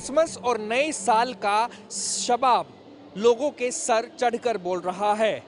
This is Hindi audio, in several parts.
क्रिसमस और नए साल का शबाब लोगों के सर चढ़कर बोल रहा है।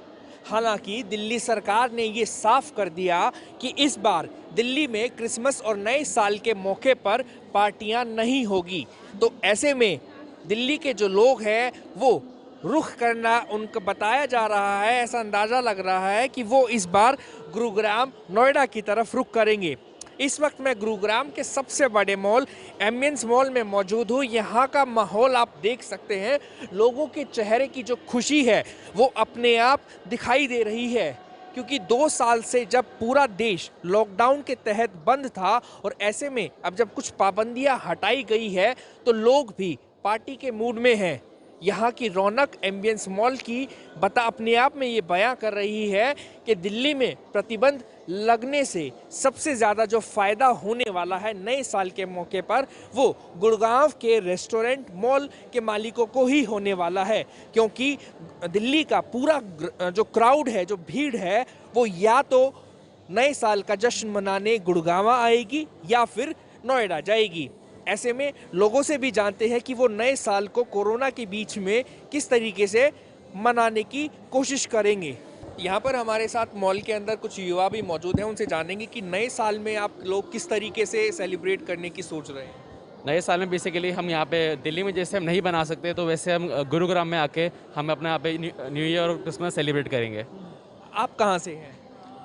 हालांकि दिल्ली सरकार ने ये साफ कर दिया कि इस बार दिल्ली में क्रिसमस और नए साल के मौके पर पार्टियां नहीं होगी। तो ऐसे में दिल्ली के जो लोग हैं वो रुख करना उनको बताया जा रहा है, ऐसा अंदाज़ा लग रहा है कि वो इस बार गुरुग्राम नोएडा की तरफ रुख करेंगे। इस वक्त मैं गुरुग्राम के सबसे बड़े मॉल एम्बियंस मॉल में मौजूद हूँ। यहाँ का माहौल आप देख सकते हैं, लोगों के चेहरे की जो खुशी है वो अपने आप दिखाई दे रही है, क्योंकि 2 साल से जब पूरा देश लॉकडाउन के तहत बंद था और ऐसे में अब जब कुछ पाबंदियाँ हटाई गई है तो लोग भी पार्टी के मूड में हैं। यहाँ की रौनक एम्बियंस मॉल की अपने आप में ये बयां कर रही है कि दिल्ली में प्रतिबंध लगने से सबसे ज़्यादा जो फ़ायदा होने वाला है नए साल के मौके पर वो गुड़गांव के रेस्टोरेंट मॉल के मालिकों को ही होने वाला है, क्योंकि दिल्ली का पूरा जो क्राउड है, जो भीड़ है, वो या तो नए साल का जश्न मनाने गुड़गांव आएगी या फिर नोएडा जाएगी। ऐसे में लोगों से भी जानते हैं कि वो नए साल को कोरोना के बीच में किस तरीके से मनाने की कोशिश करेंगे। यहाँ पर हमारे साथ मॉल के अंदर कुछ युवा भी मौजूद हैं, उनसे जानेंगे कि नए साल में आप लोग किस तरीके से सेलिब्रेट करने की सोच रहे हैं। नए साल में बेसिकली हम यहाँ पे दिल्ली में जैसे हम नहीं बना सकते तो वैसे हम गुरुग्राम में आके हम अपने यहाँ पे न्यू ईयर और क्रिसमस सेलिब्रेट करेंगे। आप कहाँ से हैं?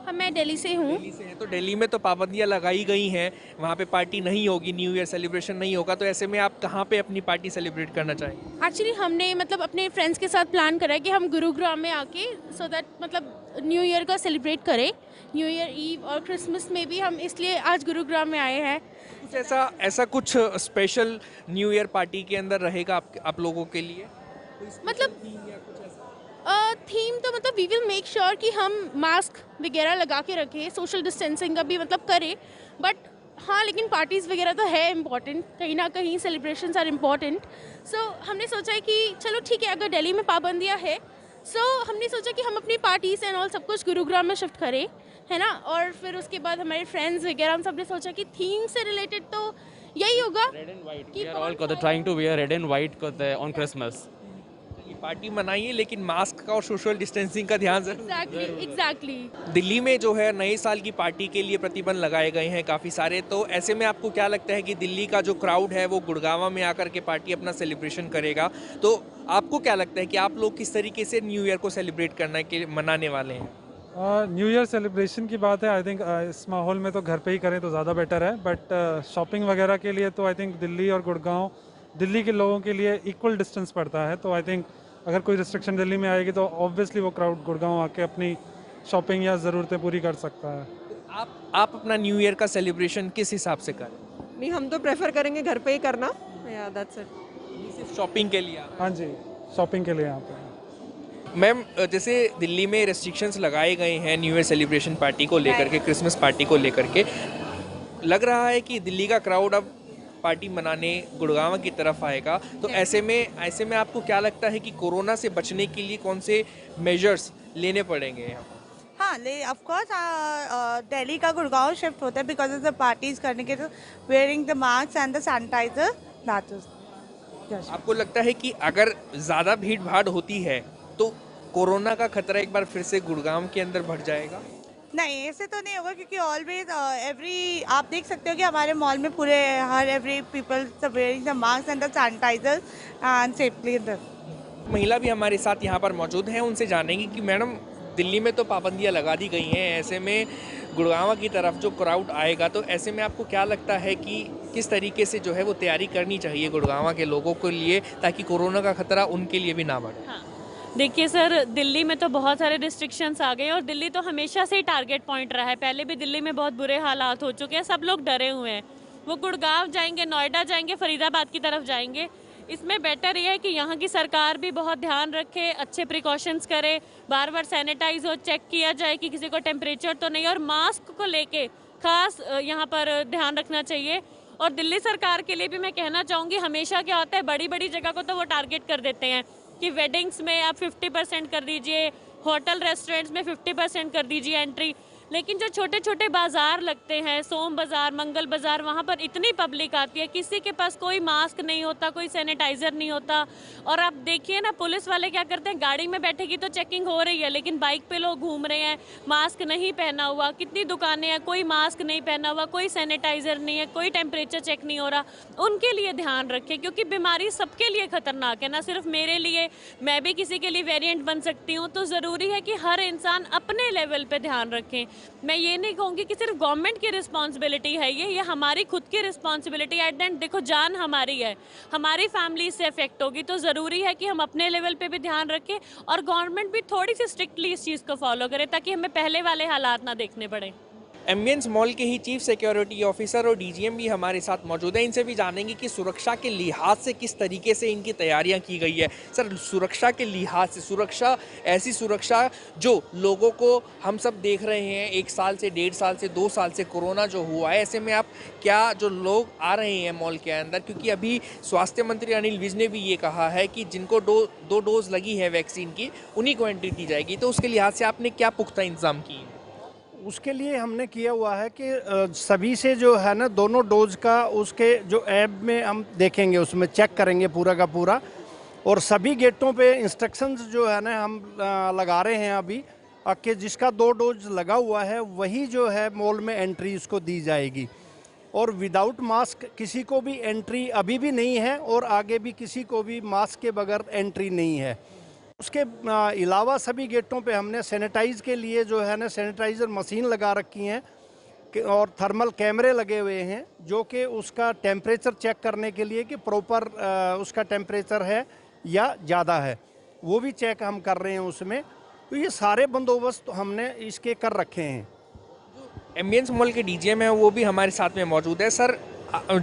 मैं दिल्ली से हूँ। दिल्ली से हैं, तो दिल्ली में तो पाबंदियाँ लगाई गई हैं, वहाँ पे पार्टी नहीं होगी, न्यू ईयर सेलिब्रेशन नहीं होगा, तो ऐसे में आप कहाँ पे अपनी पार्टी सेलिब्रेट करना चाहेंगे? एक्चुअली हमने अपने फ्रेंड्स के साथ प्लान करा है कि हम गुरुग्राम में आके सो दैट न्यू ईयर का सेलिब्रेट करें। न्यू ईयर ईव और क्रिसमस में भी हम इसलिए आज गुरुग्राम में आए हैं। कुछ ऐसा कुछ स्पेशल न्यू ईयर पार्टी के अंदर रहेगा आप लोगों के लिए? थीम तो वी विल मेक श्योर कि हम मास्क वगैरह लगा के रखें, सोशल डिस्टेंसिंग का भी करें, बट हाँ, लेकिन पार्टीज़ वगैरह तो है इम्पॉर्टेंट, कहीं ना कहीं सेलिब्रेशंस आर इम्पॉर्टेंट। सो हमने सोचा है कि चलो ठीक है, अगर दिल्ली में पाबंदियाँ है सो हमने सोचा कि हम अपनी पार्टीज़ एंड ऑल सब कुछ गुरुग्राम में शिफ्ट करें, है ना। और फिर उसके बाद हमारे फ्रेंड्स वगैरह हम सब ने सोचा कि थीम से रिलेटेड तो यही होगा, red and white, we are all trying to wear red and white on Christmas. Party मनाइए लेकिन मास्क का और सोशल डिस्टेंसिंग का ध्यान जरूर। एग्जैक्टली। दिल्ली में जो है नए साल की पार्टी के लिए प्रतिबंध लगाए गए हैं काफ़ी सारे, तो ऐसे में आपको क्या लगता है कि दिल्ली का जो क्राउड है वो गुड़गांव में आकर के पार्टी अपना सेलिब्रेशन करेगा, तो आपको क्या लगता है कि आप लोग किस तरीके से न्यू ईयर को सेलिब्रेट करने के मनाने वाले हैं? न्यू ईयर सेलिब्रेशन की बात है, आई थिंक इस माहौल में तो घर पे ही करें तो ज़्यादा बेटर है, बट शॉपिंग वगैरह के लिए तो आई थिंक दिल्ली और गुड़गांव दिल्ली के लोगों के लिए इक्वल डिस्टेंस पड़ता है, तो आई थिंक अगर कोई रिस्ट्रिक्शन दिल्ली में आएगी तो ऑब्वियसली वो क्राउड गुड़गांव आके अपनी शॉपिंग या ज़रूरतें पूरी कर सकता है। आप अपना न्यू ईयर का सेलिब्रेशन किस हिसाब से करें? नहीं, हम तो प्रेफर करेंगे घर पे ही करना। या दैट्स इट। सिर्फ शॉपिंग के लिए? हाँ जी, शॉपिंग के लिए यहाँ पे। मैम, जैसे दिल्ली में रेस्ट्रिक्शंस लगाए गए हैं न्यू ईयर सेलिब्रेशन पार्टी को लेकर के, क्रिसमस पार्टी को लेकर के, लग रहा है कि दिल्ली का क्राउड अब पार्टी मनाने गुड़गांव की तरफ आएगा, तो ऐसे में आपको क्या लगता है कि कोरोना से बचने के लिए कौन से मेजर्स लेने पड़ेंगे यहाँ? हाँ, ऑफ कोर्स दिल्ली का गुड़गांव शिफ्ट होता है बिकॉज ऑफ द पार्टीज करने के, तो wearing the mask and the sanitiser, that is. आपको लगता है कि अगर ज़्यादा भीड़ भाड़ होती है तो कोरोना का खतरा एक बार फिर से गुड़गांव के अंदर बढ़ जाएगा? नहीं, ऐसे तो नहीं होगा, क्योंकि ऑलवेज आप देख सकते हो कि हमारे मॉल में पूरे every people wearing the mask and the sanitiser and safely. महिला भी हमारे साथ यहाँ पर मौजूद हैं, उनसे जानेंगे कि मैडम, दिल्ली में तो पाबंदियाँ लगा दी गई हैं, ऐसे में गुड़गांव की तरफ जो क्राउड आएगा, तो ऐसे में आपको क्या लगता है कि किस तरीके से जो है वो तैयारी करनी चाहिए गुड़गांव के लोगों के लिए, ताकि कोरोना का खतरा उनके लिए भी ना बढ़े? हाँ। देखिए सर, दिल्ली में तो बहुत सारे रिस्ट्रिक्शंस आ गए और दिल्ली तो हमेशा से ही टारगेट पॉइंट रहा है। पहले भी दिल्ली में बहुत बुरे हालात हो चुके हैं, सब लोग डरे हुए हैं। वो गुड़गांव जाएंगे, नोएडा जाएंगे, फरीदाबाद की तरफ जाएंगे। इसमें बेटर ये है कि यहाँ की सरकार भी बहुत ध्यान रखे, अच्छे प्रिकॉशंस करे, बार बार सैनिटाइज हो, चेक किया जाए कि किसी को टेम्परेचर तो नहीं, और मास्क को लेके खास यहाँ पर ध्यान रखना चाहिए। और दिल्ली सरकार के लिए भी मैं कहना चाहूँगी, हमेशा क्या होता है, बड़ी बड़ी जगह को तो वो टारगेट कर देते हैं कि वेडिंग्स में आप 50% कर दीजिए, होटल रेस्टोरेंट्स में 50% कर दीजिए एंट्री, लेकिन जो छोटे छोटे बाज़ार लगते हैं, सोम बाज़ार, मंगल बाज़ार, वहाँ पर इतनी पब्लिक आती है, किसी के पास कोई मास्क नहीं होता, कोई सैनिटाइज़र नहीं होता। और आप देखिए ना, पुलिस वाले क्या करते हैं, गाड़ी में बैठेगी तो चेकिंग हो रही है, लेकिन बाइक पे लोग घूम रहे हैं, मास्क नहीं पहना हुआ। कितनी दुकानें हैं, कोई मास्क नहीं पहना हुआ, कोई सैनिटाइज़र नहीं है, कोई टेम्परेचर चेक नहीं हो रहा। उनके लिए ध्यान रखें, क्योंकि बीमारी सबके लिए खतरनाक है, ना सिर्फ मेरे लिए, मैं भी किसी के लिए वेरिएंट बन सकती हूँ। तो ज़रूरी है कि हर इंसान अपने लेवल पे ध्यान रखें। मैं ये नहीं कहूँगी कि सिर्फ गवर्नमेंट की रिस्पॉन्सिबिलिटी है, ये हमारी खुद की रिस्पॉन्सिबिलिटी है। एट द एंड देखो, जान हमारी है, हमारी फैमिली इससे अफेक्ट होगी, तो ज़रूरी है कि हम अपने लेवल पे भी ध्यान रखें और गवर्नमेंट भी थोड़ी सी स्ट्रिक्टली इस चीज़ को फॉलो करे, ताकि हमें पहले वाले हालात ना देखने पड़े। एम्बियंस मॉल के ही चीफ सिक्योरिटी ऑफिसर और डीजीएम भी हमारे साथ मौजूद हैं। इनसे भी जानेंगे कि सुरक्षा के लिहाज से किस तरीके से इनकी तैयारियां की गई है। सर, सुरक्षा के लिहाज से, सुरक्षा, ऐसी सुरक्षा जो लोगों को, हम सब देख रहे हैं 1 साल से, 1.5 साल से, 2 साल से कोरोना जो हुआ है, ऐसे में आप क्या, जो लोग आ रहे हैं मॉल के अंदर, क्योंकि अभी स्वास्थ्य मंत्री अनिल विज ने भी ये कहा है कि जिनको 2 डोज लगी है वैक्सीन की, उन्हीं को एंट्री दी जाएगी, तो उसके लिहाज से आपने क्या पुख्ता इंतजाम किए? उसके लिए हमने किया हुआ है कि सभी से जो है ना, दोनों डोज का उसके जो ऐप में हम देखेंगे, उसमें चेक करेंगे पूरा का पूरा। और सभी गेटों पे इंस्ट्रक्शंस जो है ना हम लगा रहे हैं अभी, कि जिसका 2 डोज लगा हुआ है वही जो है मॉल में एंट्री उसको दी जाएगी। और विदाउट मास्क किसी को भी एंट्री अभी भी नहीं है, और आगे भी किसी को भी मास्क के बगैर एंट्री नहीं है। उसके अलावा सभी गेटों पे हमने सैनिटाइज के लिए जो है ना, सैनिटाइज़र मशीन लगा रखी हैं और थर्मल कैमरे लगे हुए हैं, जो कि उसका टेम्परेचर चेक करने के लिए कि प्रॉपर उसका टेम्परेचर है या ज़्यादा है, वो भी चेक हम कर रहे हैं उसमें। तो ये सारे बंदोबस्त हमने इसके कर रखे हैं। एम्बियंस मॉल के डीजीएम हैं, वो भी हमारे साथ में मौजूद है। सर,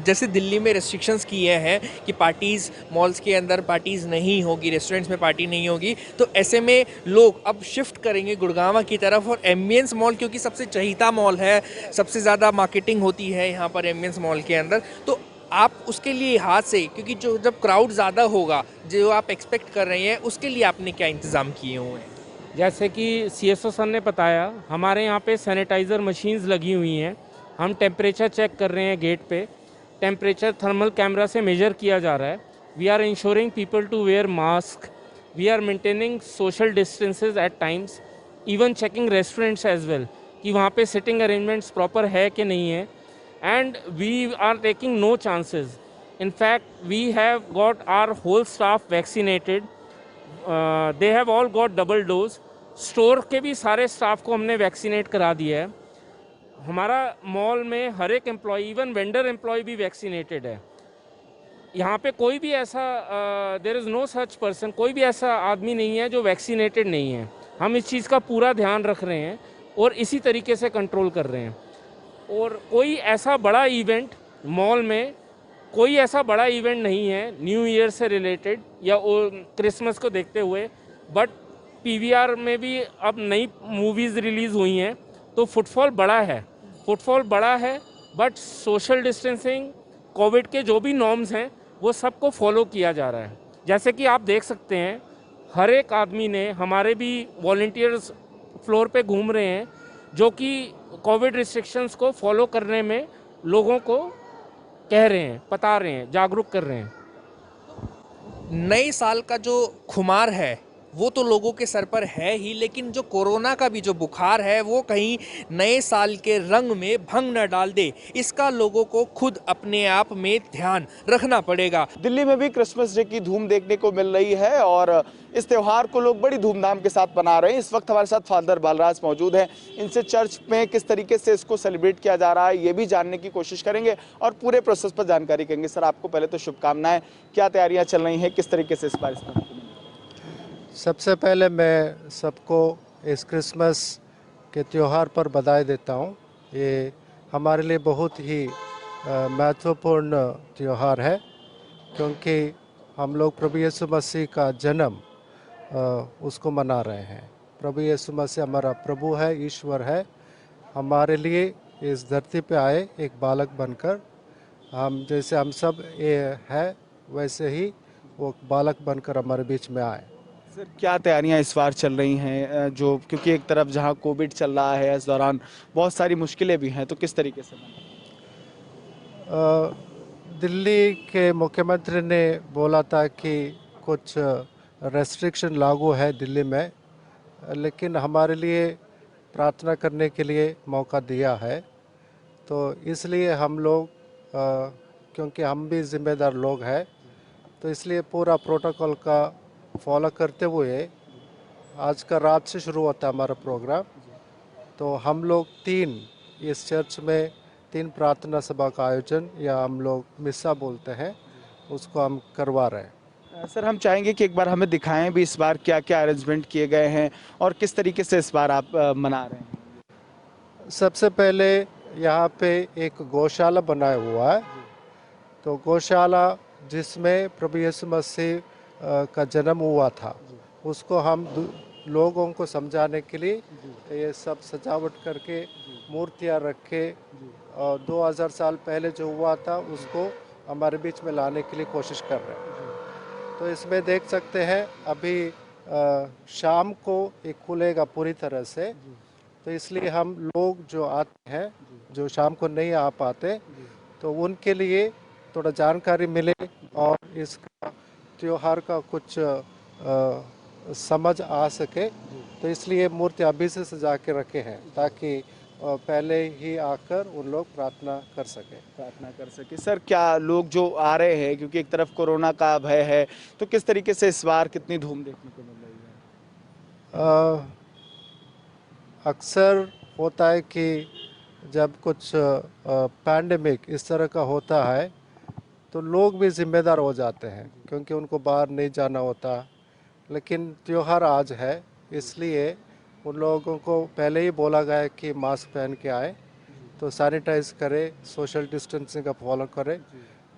जैसे दिल्ली में रेस्ट्रिक्शंस किए हैं कि पार्टीज़, मॉल्स के अंदर पार्टीज़ नहीं होगी, रेस्टोरेंट्स में पार्टी नहीं होगी, तो ऐसे में लोग अब शिफ्ट करेंगे गुड़गांव की तरफ। और एम्बियंस मॉल क्योंकि सबसे चहीता मॉल है, सबसे ज़्यादा मार्केटिंग होती है यहाँ पर एम्बियंस मॉल के अंदर, तो आप उसके लिए हाथ से, क्योंकि जो जब क्राउड ज़्यादा होगा, जो आप एक्सपेक्ट कर रहे हैं, उसके लिए आपने क्या इंतज़ाम किए हुए हैं? जैसे कि CSO सर ने बताया, हमारे यहाँ पे सैनिटाइज़र मशीन्स लगी हुई हैं। हम टेम्परेचर चेक कर रहे हैं गेट पे, टेम्परेचर थर्मल कैमरा से मेजर किया जा रहा है। We are ensuring people to wear mask, we are maintaining social distances at times, even checking restaurants as well कि वहाँ पे सिटिंग अरेंजमेंट्स प्रॉपर है कि नहीं है। And we are taking no chances. In fact we have got our whole staff vaccinated, they have all got double dose. Store के भी सारे स्टाफ को हमने वैक्सीनेट करा दिया है। हमारा मॉल में हर एक एम्प्लॉय, इवन वेंडर एम्प्लॉय भी वैक्सीनेटेड है। यहाँ पे कोई भी ऐसा, there is no such person, कोई भी ऐसा आदमी नहीं है जो वैक्सीनेटेड नहीं है। हम इस चीज़ का पूरा ध्यान रख रहे हैं और इसी तरीके से कंट्रोल कर रहे हैं। और कोई ऐसा बड़ा इवेंट मॉल में, कोई ऐसा बड़ा इवेंट नहीं है न्यू ईयर से रिलेटेड या क्रिसमस को देखते हुए। बट PVR में भी अब नई मूवीज़ रिलीज़ हुई हैं, तो फुटफॉल बड़ा है, बट सोशल डिस्टेंसिंग, कोविड के जो भी नॉर्म्स हैं वो सबको फॉलो किया जा रहा है। जैसे कि आप देख सकते हैं, हर एक आदमी ने, हमारे भी वॉलंटियर्स फ्लोर पे घूम रहे हैं, जो कि कोविड रिस्ट्रिक्शंस को फॉलो करने में लोगों को कह रहे हैं, बता रहे हैं, जागरूक कर रहे हैं। नए साल का जो खुमार है वो तो लोगों के सर पर है ही, लेकिन जो कोरोना का भी जो बुखार है वो कहीं नए साल के रंग में भंग न डाल दे, इसका लोगों को खुद अपने आप में ध्यान रखना पड़ेगा। दिल्ली में भी क्रिसमस डे की धूम देखने को मिल रही है और इस त्यौहार को लोग बड़ी धूमधाम के साथ मना रहे हैं। इस वक्त हमारे साथ फादर बालराज मौजूद हैं। इनसे चर्च में किस तरीके से इसको सेलिब्रेट किया जा रहा है ये भी जानने की कोशिश करेंगे और पूरे प्रोसेस पर जानकारी करेंगे। सर, आपको पहले तो शुभकामनाएं, क्या तैयारियां चल रही हैं, किस तरीके से इस बार? सबसे पहले मैं सबको इस क्रिसमस के त्यौहार पर बधाई देता हूँ। ये हमारे लिए बहुत ही महत्वपूर्ण त्यौहार है, क्योंकि हम लोग प्रभु यीशु मसीह का जन्म उसको मना रहे हैं। प्रभु यीशु मसीह हमारा प्रभु है, ईश्वर है, हमारे लिए इस धरती पे आए एक बालक बनकर। हम जैसे हम सब ये है, वैसे ही वो बालक बनकर हमारे बीच में आए। सर क्या तैयारियां इस बार चल रही हैं जो, क्योंकि एक तरफ जहां कोविड चल रहा है इस दौरान बहुत सारी मुश्किलें भी हैं, तो किस तरीके से दिल्ली के मुख्यमंत्री ने बोला था कि कुछ रेस्ट्रिक्शन लागू है दिल्ली में, लेकिन हमारे लिए प्रार्थना करने के लिए मौका दिया है। तो इसलिए हम लोग क्योंकि हम भी जिम्मेदार लोग हैं, तो इसलिए पूरा प्रोटोकॉल का फॉलो करते हुए आज का रात से शुरू होता है हमारा प्रोग्राम। तो हम लोग इस चर्च में 3 प्रार्थना सभा का आयोजन, या हम लोग मिस्सा बोलते हैं, उसको हम करवा रहे हैं। सर हम चाहेंगे कि एक बार हमें दिखाएं भी इस बार क्या क्या अरेंजमेंट किए गए हैं और किस तरीके से इस बार आप मना रहे हैं। सबसे पहले यहाँ पे एक गौशाला बनाया हुआ है। तो गौशाला जिसमें प्रभु यीशु मसीह का जन्म हुआ था, उसको हम लोगों को समझाने के लिए ये सब सजावट करके मूर्तियाँ रखे, और 2000 साल पहले जो हुआ था उसको हमारे बीच में लाने के लिए कोशिश कर रहे हैं। तो इसमें देख सकते हैं अभी शाम को ये खुलेगा पूरी तरह से। तो इसलिए हम लोग जो आते हैं, जो शाम को नहीं आ पाते, तो उनके लिए थोड़ा जानकारी मिले और इसका त्योहार का कुछ समझ आ सके। तो इसलिए मूर्ति अभी से सजा के रखे हैं ताकि पहले ही आकर उन लोग प्रार्थना कर सके। सर क्या लोग जो आ रहे हैं, क्योंकि एक तरफ कोरोना का भय है, तो किस तरीके से इस बार कितनी धूम देखने को मिल रही है? अक्सर होता है कि जब कुछ पैंडेमिक इस तरह का होता है तो लोग भी जिम्मेदार हो जाते हैं, क्योंकि उनको बाहर नहीं जाना होता। लेकिन त्यौहार आज है, इसलिए उन लोगों को पहले ही बोला गया है कि मास्क पहन के आए, तो सैनिटाइज करें, सोशल डिस्टेंसिंग का फॉलो करें।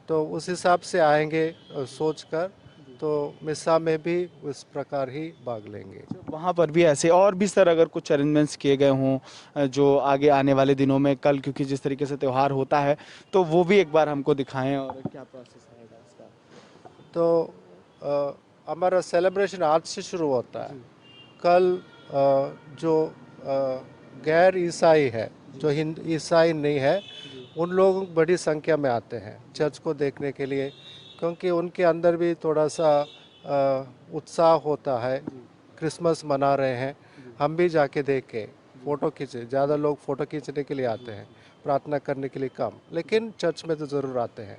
तो उस हिसाब से आएंगे सोचकर, तो मिस्सा में भी उस प्रकार ही भाग लेंगे। वहाँ पर भी ऐसे और भी सर अगर कुछ अरेंजमेंट्स किए गए हों जो आगे आने वाले दिनों में, कल क्योंकि जिस तरीके से त्यौहार होता है, तो वो भी एक बार हमको दिखाएं और क्या प्रोसेस रहेगा इसका। तो हमारा सेलिब्रेशन आज से शुरू होता है। कल जो गैर ईसाई है, जो ईसाई नहीं है, उन लोग बड़ी संख्या में आते हैं चर्च को देखने के लिए, क्योंकि उनके अंदर भी थोड़ा सा उत्साह होता है। क्रिसमस मना रहे हैं, हम भी जाके देख के फ़ोटो खींचे। ज़्यादा लोग फ़ोटो खींचने के लिए आते हैं, प्रार्थना करने के लिए कम, लेकिन चर्च में तो ज़रूर आते हैं।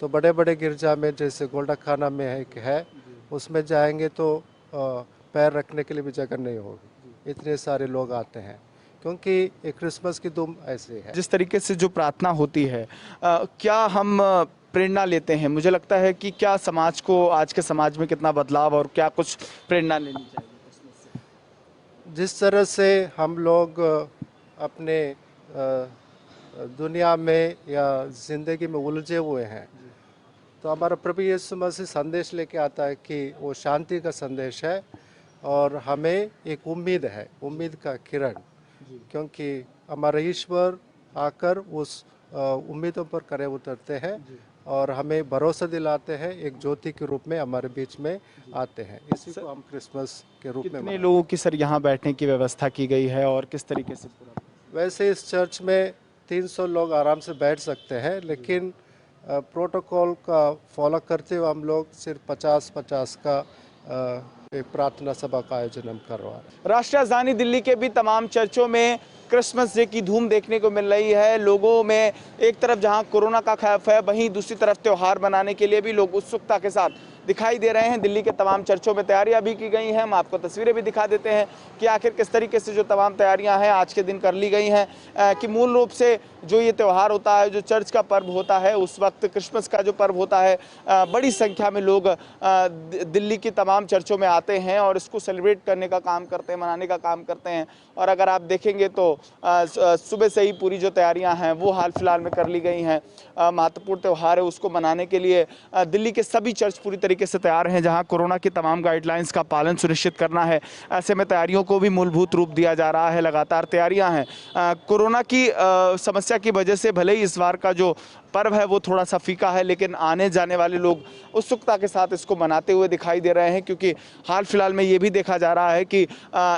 तो बड़े बड़े गिरजा में, जैसे गोल्डा खाना में है, उसमें जाएंगे तो पैर रखने के लिए भी जगह नहीं होगी, इतने सारे लोग आते हैं, क्योंकि ये क्रिसमस की धूम ऐसी है। जिस तरीके से जो प्रार्थना होती है, क्या हम प्रेरणा लेते हैं? मुझे लगता है कि क्या समाज को, आज के समाज में कितना बदलाव और क्या कुछ प्रेरणा लेनी चाहिए? जिस तरह से हम लोग अपने दुनिया में या ज़िंदगी में उलझे हुए हैं, तो हमारा प्रभु यीशु मसीह संदेश लेके आता है कि वो शांति का संदेश है, और हमें एक उम्मीद है, उम्मीद का किरण, क्योंकि हमारा ईश्वर आकर उस उम्मीदों पर खरे उतरते हैं और हमें भरोसा दिलाते हैं, एक ज्योति के रूप में हमारे बीच में आते हैं। इसी को हम क्रिसमस के रूप में। कितने लोगों की सर यहाँ बैठने की व्यवस्था की गई है और किस तरीके से पूरा? वैसे इस चर्च में 300 लोग आराम से बैठ सकते हैं, लेकिन प्रोटोकॉल का फॉलो करते हुए हम लोग सिर्फ 50-50 का एक प्रार्थना सभा का आयोजन हम करवा रहे हैं। राष्ट्रीय राजधानी दिल्ली के भी तमाम चर्चों में क्रिसमस डे की धूम देखने को मिल रही है। लोगों में एक तरफ जहां कोरोना का खौफ है, वहीं दूसरी तरफ त्यौहार मनाने के लिए भी लोग उत्सुकता के साथ दिखाई दे रहे हैं। दिल्ली के तमाम चर्चों में तैयारियां भी की गई हैं। हम आपको तस्वीरें भी दिखा देते हैं कि आखिर किस तरीके से जो तमाम तैयारियां हैं आज के दिन कर ली गई हैं, कि मूल रूप से जो ये त्यौहार होता है, जो चर्च का पर्व होता है, उस वक्त क्रिसमस का जो पर्व होता है, बड़ी संख्या में लोग दिल्ली की तमाम चर्चों में आते हैं और इसको सेलिब्रेट करने का काम करते हैं, मनाने का काम करते हैं। और अगर आप देखेंगे तो सुबह से ही पूरी जो तैयारियां हैं वो हाल फिलहाल में कर ली गई हैं। महत्वपूर्ण त्यौहार है, उसको मनाने के लिए दिल्ली के सभी चर्च पूरी तरीके से तैयार हैं। जहां कोरोना की तमाम गाइडलाइंस का पालन सुनिश्चित करना है, ऐसे में तैयारियों को भी मूलभूत रूप दिया जा रहा है। लगातार तैयारियां हैं। कोरोना की समस्या की वजह से भले ही इस बार का जो पर्व है वो थोड़ा सा फीका है, लेकिन आने जाने वाले लोग उत्सुकता के साथ इसको मनाते हुए दिखाई दे रहे हैं, क्योंकि हाल फिलहाल में ये भी देखा जा रहा है कि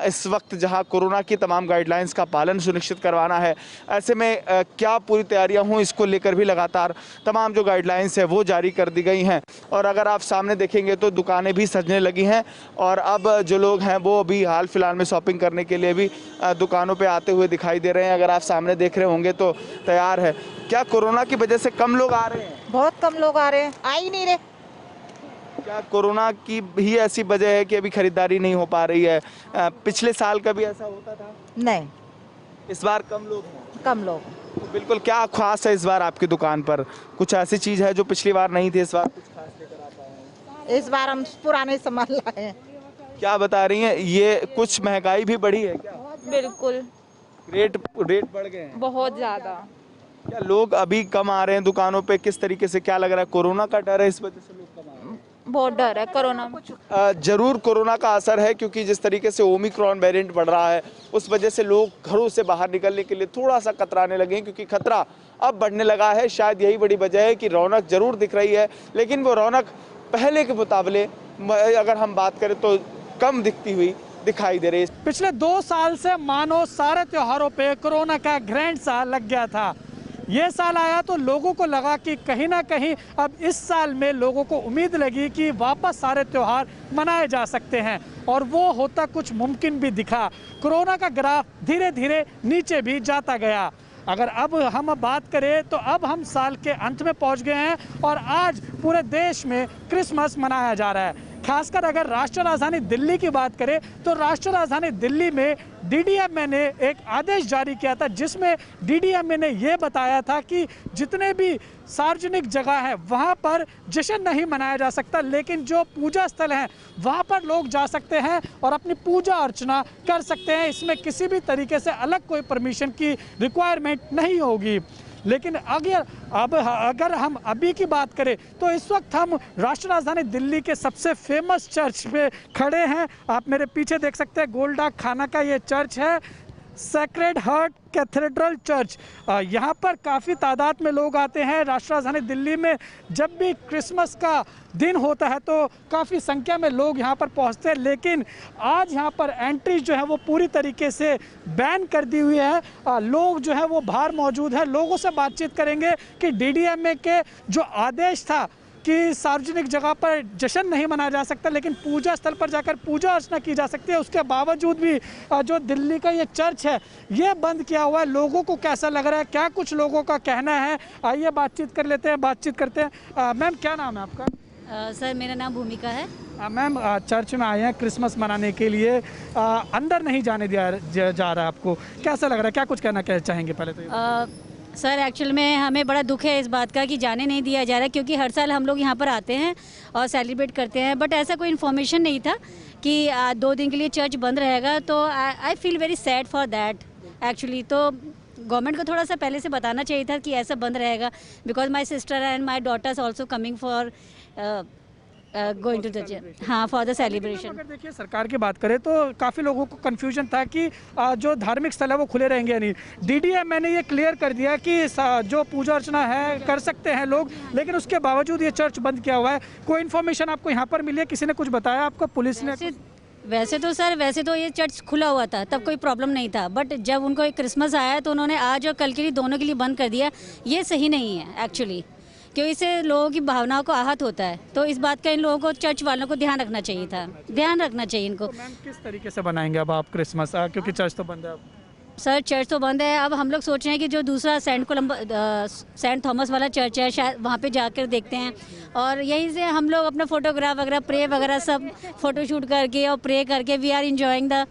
इस वक्त जहां कोरोना की तमाम गाइडलाइंस का पालन सुनिश्चित करवाना है, ऐसे में क्या पूरी तैयारियां हों इसको लेकर भी लगातार तमाम जो गाइडलाइंस है वो जारी कर दी गई हैं। और अगर आप सामने देखेंगे तो दुकानें भी सजने लगी हैं और अब जो लोग हैं वो अभी हाल फिलहाल में शॉपिंग करने के लिए भी दुकानों पे आते हुए दिखाई दे रहे हैं। अगर आप सामने देख रहे होंगे तो तैयार है। क्या कोरोना की वजह से कम लोग आ रहे हैं? बहुत कम लोग आ रहे हैं, आ ही नहीं रहे। क्या कोरोना की ही ऐसी वजह है कि अभी खरीदारी नहीं हो पा रही है? पिछले साल का भी ऐसा होता था? नहीं, इस बार कम लोग हैं। कम लोग। तो बिल्कुल, क्या खास है इस बार आपकी दुकान पर? कुछ ऐसी चीज़ है जो पिछली बार नहीं थी, इस बार कुछ खास लेकर आ पाए हैं? इस बार हम पुराने सामान लाए हैं। क्या बता रही हैं, ये कुछ महंगाई भी बढ़ी है क्या? बिल्कुल, रेट बढ़ गए हैं बहुत ज़्यादा। क्या लोग अभी कम आ रहे हैं दुकानों पे? किस तरीके से, क्या लग रहा है, कोरोना का डर है इस वजह से लोग कम आ रहे हैं? बहुत डर है कोरोना। जरूर कोरोना का असर है, क्योंकि जिस तरीके से ओमिक्रॉन वेरिएंट बढ़ रहा है उस वजह से लोग घरों से बाहर निकलने के लिए थोड़ा सा कतराने लगे हैं, क्योंकि खतरा अब बढ़ने लगा है। शायद यही बड़ी वजह है कि रौनक जरूर दिख रही है, लेकिन वो रौनक पहले के मुकाबले अगर हम बात करें तो कम दिखती हुई दिखाई दे रही है। पिछले 2 साल से मानो सारे त्योहारों पे कोरोना का ग्रैंड सा लग गया था। ये साल आया तो लोगों को लगा कि कहीं ना कहीं अब इस साल में लोगों को उम्मीद लगी कि वापस सारे त्योहार मनाए जा सकते हैं, और वो होता कुछ मुमकिन भी दिखा। कोरोना का ग्राफ धीरे धीरे नीचे भी जाता गया। अगर अब हम बात करें तो अब हम साल के अंत में पहुंच गए हैं और आज पूरे देश में क्रिसमस मनाया जा रहा है। खासकर अगर राष्ट्रीय राजधानी दिल्ली की बात करें तो राष्ट्रीय राजधानी दिल्ली में डीडीएमए ने एक आदेश जारी किया था, जिसमें डीडीएमए ने यह बताया था कि जितने भी सार्वजनिक जगह है वहां पर जश्न नहीं मनाया जा सकता, लेकिन जो पूजा स्थल हैं वहां पर लोग जा सकते हैं और अपनी पूजा अर्चना कर सकते हैं। इसमें किसी भी तरीके से अलग कोई परमिशन की रिक्वायरमेंट नहीं होगी। लेकिन अगर हम अभी की बात करें तो इस वक्त हम राष्ट्रीय राजधानी दिल्ली के सबसे फेमस चर्च पे खड़े हैं। आप मेरे पीछे देख सकते हैं, गोलडाक खाना का ये चर्च है, सेक्रेड हार्ट कैथेड्रल चर्च। यहाँ पर काफ़ी तादाद में लोग आते हैं। राष्ट्रीय राजधानी दिल्ली में जब भी क्रिसमस का दिन होता है तो काफ़ी संख्या में लोग यहाँ पर पहुँचते हैं, लेकिन आज यहाँ पर एंट्री जो है वो पूरी तरीके से बैन कर दी हुई है। लोग जो है वो बाहर मौजूद है, लोगों से बातचीत करेंगे कि डीडीएमए के जो आदेश था कि सार्वजनिक जगह पर जश्न नहीं मनाया जा सकता, लेकिन पूजा स्थल पर जाकर पूजा अर्चना की जा सकती है, उसके बावजूद भी जो दिल्ली का ये चर्च है ये बंद किया हुआ है। लोगों को कैसा लग रहा है, क्या कुछ लोगों का कहना है, आइए बातचीत करते हैं। मैम, क्या नाम है आपका? सर, मेरा नाम भूमिका है। मैम, चर्च में आए हैं क्रिसमस मनाने के लिए, अंदर नहीं जाने दिया जा रहा है, आपको कैसा लग रहा है, क्या कुछ कहना चाहेंगे पहले तो? सर, एक्चुअल में हमें बड़ा दुख है इस बात का कि जाने नहीं दिया जा रहा है, क्योंकि हर साल हम लोग यहाँ पर आते हैं और सेलिब्रेट करते हैं, बट ऐसा कोई इन्फॉर्मेशन नहीं था कि 2 दिन के लिए चर्च बंद रहेगा। तो I feel very sad for that actually. तो गवर्नमेंट को थोड़ा सा पहले से बताना चाहिए था कि ऐसा बंद रहेगा, because my sister and my daughters also coming for going to the हाँ फॉर द सेलिब्रेशन। अगर देखिए सरकार की बात करें तो काफ़ी लोगों को कंफ्यूजन था कि जो धार्मिक स्थल है वो खुले रहेंगे या नहीं। डीडीएमए ने ये क्लियर कर दिया कि जो पूजा अर्चना है कर सकते हैं लोग, लेकिन उसके बावजूद ये चर्च बंद किया हुआ है। कोई इन्फॉर्मेशन आपको यहाँ पर मिली है, किसी ने कुछ बताया आपको, पुलिस ने? वैसे तो ये चर्च खुला हुआ था, तब कोई प्रॉब्लम नहीं था, बट जब उनको एक क्रिसमस आया तो उन्होंने आज और कल के लिए दोनों के लिए बंद कर दिया। ये सही नहीं है एक्चुअली, क्योंकि इससे लोगों की भावनाओं को आहत होता है। तो इस बात का इन लोगों को, चर्च वालों को ध्यान रखना चाहिए था, ध्यान रखना चाहिए इनको। तो मैम, किस तरीके से बनाएंगे अब आप क्रिसमस, क्योंकि चर्च तो बंद है अब? सर, चर्च तो बंद है, अब हम लोग सोच रहे हैं कि जो दूसरा सेंट थॉमस वाला चर्च है, शायद वहाँ पे जाकर देखते हैं, और यहीं से हम लोग अपना फोटोग्राफ वगैरह, प्रे वगैरह सब फोटोशूट करके और प्रे करके we are enjoying the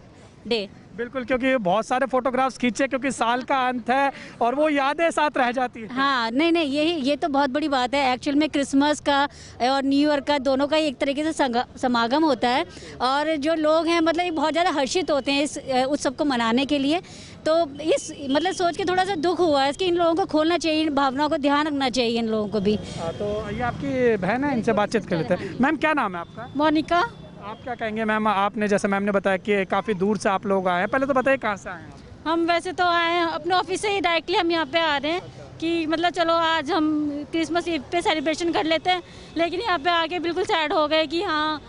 day. बिल्कुल, क्योंकि बहुत सारे फोटोग्राफ्स खींचे, क्योंकि साल का अंत है और वो यादें साथ रह जाती हैं। हाँ, नहीं, ये तो बहुत बड़ी बात है एक्चुअल में। क्रिसमस का और न्यू ईयर का दोनों का एक तरीके से समागम होता है, और जो लोग हैं मतलब बहुत ज़्यादा हर्षित होते हैं इस उत्सव को मनाने के लिए। तो इस मतलब सोच के थोड़ा सा दुख हुआ है कि इन लोगों को खोलना चाहिए, इन भावनाओं को ध्यान रखना चाहिए इन लोगों को भी। तो ये आपकी बहन है, इनसे बातचीत कर लेते हैं। मैम, क्या नाम है आपका? मोनिका। आप क्या कहेंगे मैम, आपने जैसे मैम ने बताया कि काफ़ी दूर से आप लोग आए हैं, पहले तो बताइए कहाँ से आए हैं आप? हम वैसे तो आए हैं अपने ऑफिस से ही, डायरेक्टली हम यहाँ पे आ रहे हैं, कि मतलब चलो आज हम क्रिसमस ईव पे सेलिब्रेशन कर लेते हैं, लेकिन यहाँ पे आके बिल्कुल सैड हो गए कि हाँ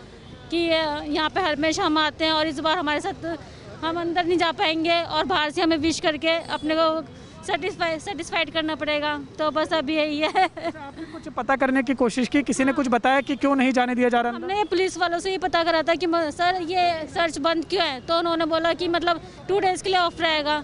कि यहाँ पे हमेशा हम आते हैं और इस बार हमारे साथ हम अंदर नहीं जा पाएंगे और बाहर से हमें विश करके अपने को सेटिस्फाइड करना पड़ेगा। तो बस अभी यही है। आपने कुछ पता करने की कोशिश की, किसी ने कुछ बताया कि क्यों नहीं जाने दिया जा रहा? हमने पुलिस वालों से ही पता करा था कि सर ये सर्च बंद क्यों है, तो उन्होंने बोला कि मतलब 2 डेज़ के लिए ऑफ रहेगा।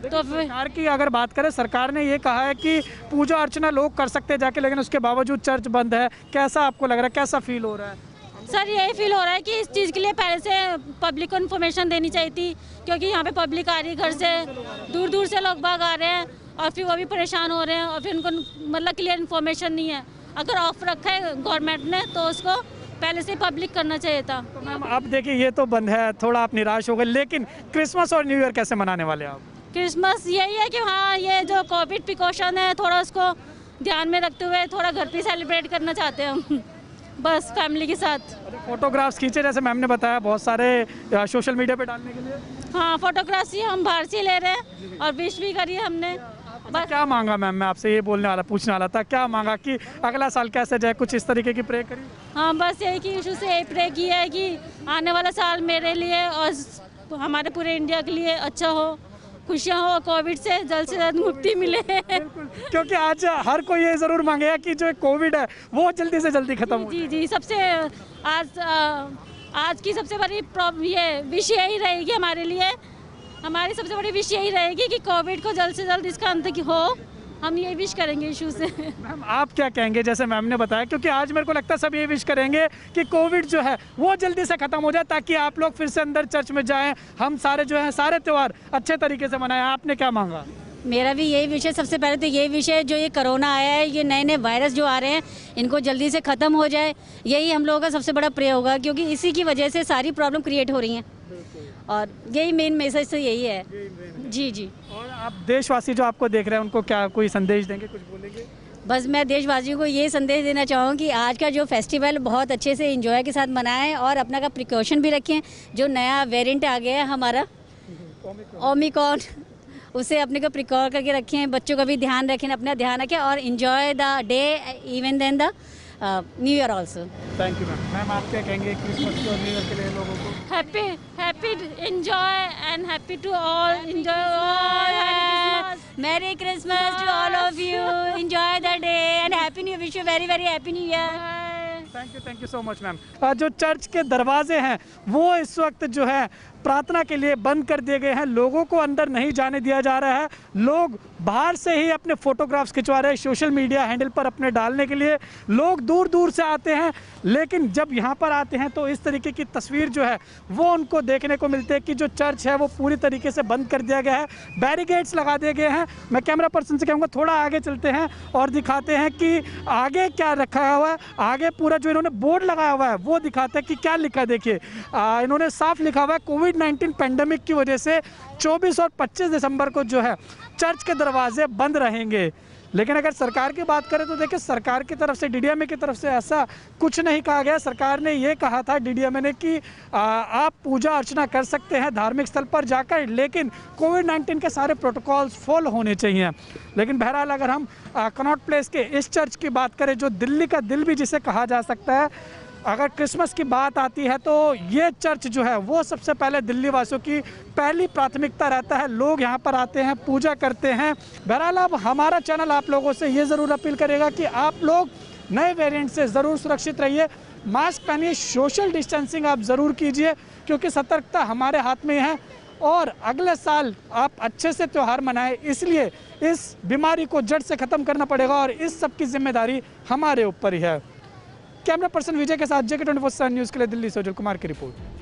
तो सरकार की अगर बात करें, सरकार ने ये कहा है कि पूजा अर्चना लोग कर सकते हैं जाके, लेकिन उसके बावजूद चर्च बंद है। कैसा आपको लग रहा है, कैसा फील हो रहा है? सर यही फील हो रहा है कि इस चीज़ के लिए पहले से पब्लिक को इन्फॉर्मेशन देनी चाहिए थी, क्योंकि यहाँ पे पब्लिक आ रही है, घर से दूर दूर से लोग बाग आ रहे हैं और फिर वो भी परेशान हो रहे हैं और फिर उनको मतलब क्लियर इन्फॉर्मेशन नहीं है। अगर ऑफ रखा है गवर्नमेंट ने तो उसको पहले से पब्लिक करना चाहिए था। तो मैम आप देखिए ये तो बंद है, थोड़ा आप निराश हो गए, लेकिन क्रिसमस और न्यू ईयर कैसे मनाने वाले आप? क्रिसमस यही है कि हाँ ये जो कोविड प्रिकॉशन है थोड़ा उसको ध्यान में रखते हुए थोड़ा घर पे सेलिब्रेट करना चाहते हैं हम, बस फैमिली के साथ। फोटोग्राफ्स खींचे जैसे मैम ने बताया, बहुत सारे सोशल मीडिया पे डालने के लिए। हाँ फोटोग्राफ्स ही हम बाहर से ले रहे हैं और विश भी करी हमने। बस क्या मांगा मैम, मैं आपसे ये पूछने वाला था, क्या मांगा कि अगला साल कैसे जाए, कुछ इस तरीके की प्रे करी? हाँ बस यही कि इशू से यही प्रे की है कि आने वाला साल मेरे लिए और हमारे पूरे इंडिया के लिए अच्छा हो, खुशियाँ हो, कोविड से जल्द मुक्ति मिले। क्योंकि आज हर कोई ये ज़रूर मांगेगा कि जो कोविड है वो जल्दी से जल्दी खत्म हो। जी जी, सबसे आज की सबसे बड़ी ये विश यही रहेगी हमारे लिए, हमारी सबसे बड़ी विश यही रहेगी कि कोविड को जल्द से जल्द इसका अंत हो, हम ये विश करेंगे इशू से। मैम आप क्या कहेंगे, जैसे मैम ने बताया, क्योंकि आज मेरे को लगता है सब ये विश करेंगे कि कोविड जो है वो जल्दी से ख़त्म हो जाए ताकि आप लोग फिर से अंदर चर्च में जाएं, हम सारे जो हैं सारे त्यौहार अच्छे तरीके से मनाएं। आपने क्या मांगा? मेरा भी यही विषय, सबसे पहले तो यही विषय जो ये कोरोना आया है, ये नए नए वायरस जो आ रहे हैं इनको जल्दी से ख़त्म हो जाए, यही हम लोगों का सबसे बड़ा प्रे होगा, क्योंकि इसी की वजह से सारी प्रॉब्लम क्रिएट हो रही हैं और यही मेन मैसेज तो यही है। जी जी। और आप देशवासी जो आपको देख रहे हैं उनको क्या कोई संदेश देंगे, कुछ बोलेंगे? बस मैं देशवासियों को ये संदेश देना चाहूँगी कि आज का जो फेस्टिवल बहुत अच्छे से एंजॉय के साथ मनाएं और अपना का प्रिकॉशन भी रखें। जो नया वेरिएंट आ गया है हमारा ओमिक्रॉन, उसे अपने को प्रिकॉर करके रखें, बच्चों का भी ध्यान रखें, अपना ध्यान रखें और enjoy the day even then the new year also. Thank you ma'am. Ma'am आप क्या कहेंगे क्रिसमस और न्यू ईयर के लिए लोगों को? Happy enjoy and happy to all enjoy, merry Christmas to all of you, enjoy the day and happy new, wish you very very happy new year. Thank you so much ma'am. जो चर्च के दरवाजे हैं वो इस वक्त जो है प्रार्थना के लिए बंद कर दिए गए हैं, लोगों को अंदर नहीं जाने दिया जा रहा है, लोग बाहर से ही अपने फोटोग्राफ्स खिंचवा रहे हैं सोशल मीडिया हैंडल पर अपने डालने के लिए। लोग दूर दूर से आते हैं, लेकिन जब यहाँ पर आते हैं तो इस तरीके की तस्वीर जो है वो उनको देखने को मिलती है कि जो चर्च है वो पूरी तरीके से बंद कर दिया गया है, बैरिकेड्स लगा दिए गए हैं। मैं कैमरा पर्सन से कहूँगा थोड़ा आगे चलते हैं और दिखाते हैं कि आगे क्या रखा हुआ है। आगे पूरा जो इन्होंने बोर्ड लगाया हुआ है वो दिखाते हैं कि क्या लिखा है। देखिए इन्होंने साफ लिखा हुआ है कोविड-19 पेंडेमिक की वजह से 24 और 25 दिसंबर को जो है चर्च के दरवाजे बंद रहेंगे। लेकिन अगर सरकार की बात करें तो देखिए सरकार की तरफ से, डीडीएमए की तरफ से ऐसा कुछ नहीं कहा गया। सरकार ने ये कहा था डीडीएमए ने कि आप पूजा अर्चना कर सकते हैं धार्मिक स्थल पर जाकर, लेकिन कोविड-19 के सारे प्रोटोकॉल्स फॉलो होने चाहिए। लेकिन बहरहाल अगर हम कनॉट प्लेस के इस चर्च की बात करें जो दिल्ली का दिल भी जिसे कहा जा सकता है, अगर क्रिसमस की बात आती है तो ये चर्च जो है वो सबसे पहले दिल्ली वासियों की पहली प्राथमिकता रहता है। लोग यहाँ पर आते हैं, पूजा करते हैं। बहरहाल अब हमारा चैनल आप लोगों से ये ज़रूर अपील करेगा कि आप लोग नए वेरिएंट से ज़रूर सुरक्षित रहिए, मास्क पहनिए, सोशल डिस्टेंसिंग आप ज़रूर कीजिए, क्योंकि सतर्कता हमारे हाथ में है और अगले साल आप अच्छे से त्यौहार मनाएं। इसलिए इस बीमारी को जड़ से ख़त्म करना पड़ेगा और इस सब की जिम्मेदारी हमारे ऊपर ही है। कैमरा पर्सन विजय के साथ JK24 न्यूज़ के लिए दिल्ली से उज्जवल कुमार की रिपोर्ट।